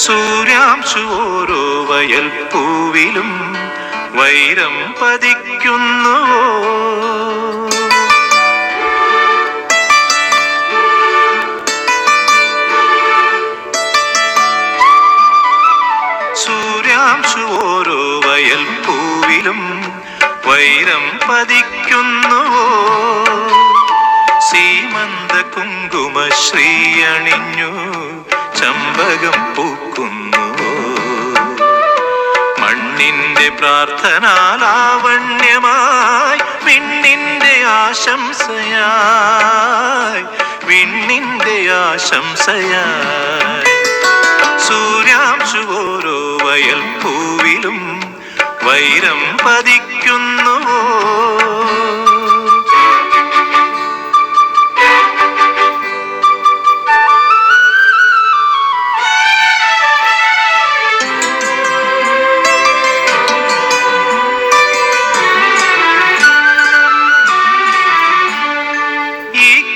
സൂര്യാംശു ഓരോ വയൽ പൂവിലും വൈരം പതിക്കുന്നുവോ? സൂര്യാംശു ഓരോ വയൽ പൂവിലും വൈരം പതിക്കുന്നുവോ? സീമന്ത കുങ്കുമശ്രീ അണിഞ്ഞു ചമ്പകം പൂക്കുന്നുവോ? മണ്ണിന്റെ പ്രാർത്ഥനാലാവണ്യമായി വിണ്ണിന്റെ ആശംസയായി, വിണ്ണിന്റെ ആശംസയായി. സൂര്യാംശു ഓരോ വയൽ പൂവിലും വൈരം പതിക്കുന്നുവോ?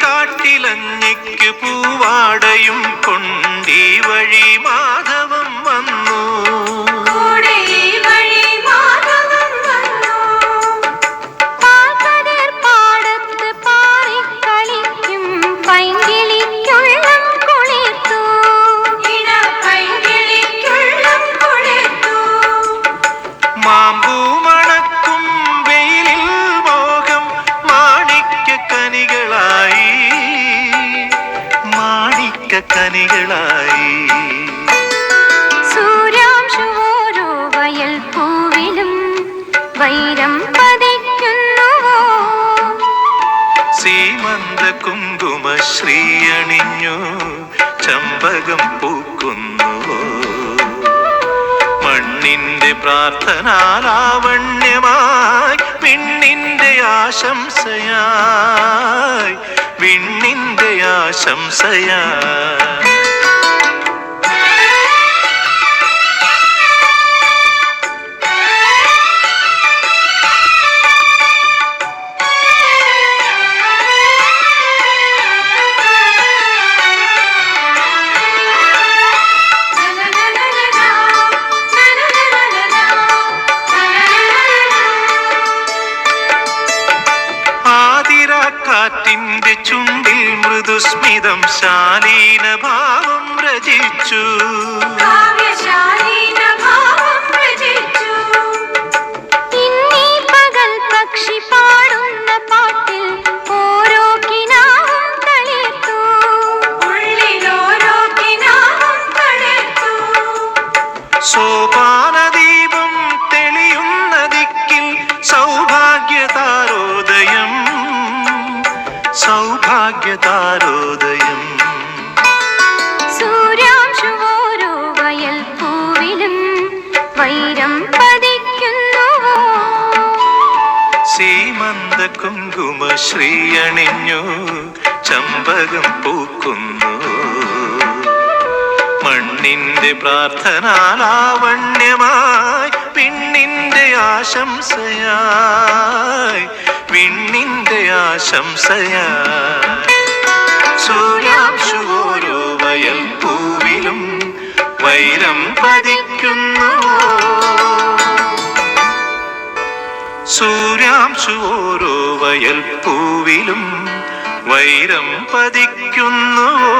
കാട്ടിലഞ്ഞിക്ക് പൂവാടയും കൊണ്ടീ വഴി മാധവം വന്നു. മാമ്പൂമണക്കും വെയിലിൽ മോഹം മാണിക്യക്കനികളായി, മാണിക്യക്കനികളായി. സൂര്യാംശു ഓരോ വയൽ പൂവിലും വൈരം പതിക്കുന്നുവോ? സീമന്ത കുങ്കുമശ്രീ അണിഞ്ഞു ചമ്പകം പൂക്കുന്നുവോ? മണ്ണിന്റെ പ്രാർത്ഥനാലാവണ്യമായി വിണ്ണിന്റെ ആശംസയായി, വിണ്ണിന്റെ ആശംസയായി. കാറ്റിന്റെ ചുണ്ടിൽ മൃദുസ്മിതം ശാലീന ഭാവം രചിച്ചു. പകൽ പക്ഷി പാടുന്ന പാട്ടിൽ ഓരോ കിനാവും തളിർത്തു, ഉള്ളിലോരോ കിനാവും തളിർത്തു. സോപാനദീപം തെളിയുന്ന ദിക്കിൽ സൗഭാഗ്യതാരോദയം, സൗഭാഗ്യതാരോദയം. സൂര്യാംശു ഓരോ വയൽ പൂവിലും വൈരം പതിക്കുന്നുവോ? സീമന്ത കുങ്കുമശ്രീ അണിഞ്ഞു ചമ്പകം പൂക്കുന്നുവോ? മണ്ണിന്റെ പ്രാർത്ഥനാലാവണ്യമായി വിണ്ണിന്റെ ആശംസയായി, വിണ്ണിന്റെ ആശംസയായി. സൂര്യാംശു ഓരോ വയൽ പൂവിലും വൈരം പതിക്കുന്നുവോ? സൂര്യാംശു ഓരോ വയൽ പൂവിലും വൈരം പതിക്കുന്നുവോ?